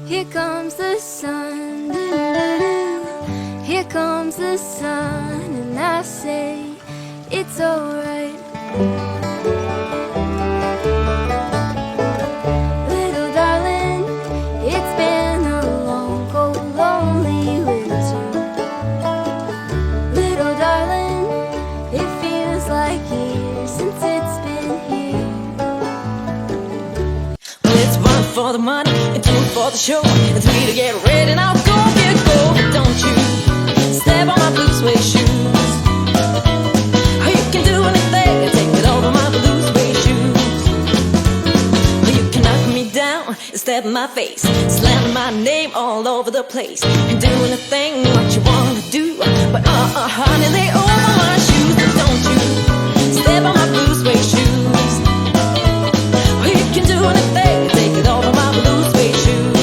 Here comes the sun, doo-doo-doo. Here comes the sun, and I say it's alright. Little darling, it's been a long, cold, lonely winter. Little darling, it feels like years since it's been here. Well, it's one for the money and two for the show and three to get ready. Now go, get go, but don't you step on my blue suede shoes. You can do anything and take it over my blue suede shoes. You can knock me down and step in my face, slam my name all over the place. You can do anything what you wanna do, but honey, they over my shoes. But don't you step on my blue suede shoes. You can do anything and take it over my blue suede shoes.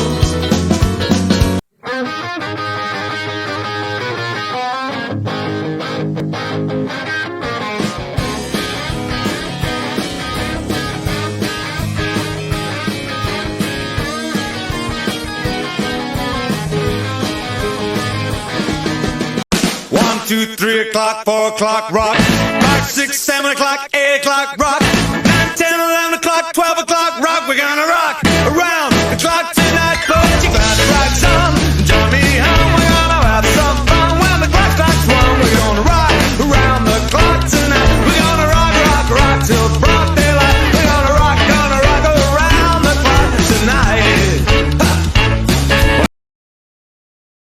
1, 2, 3 o'clock, 4 o'clock, rock. 5, 6, 7 o'clock, 8 o'clock, rock.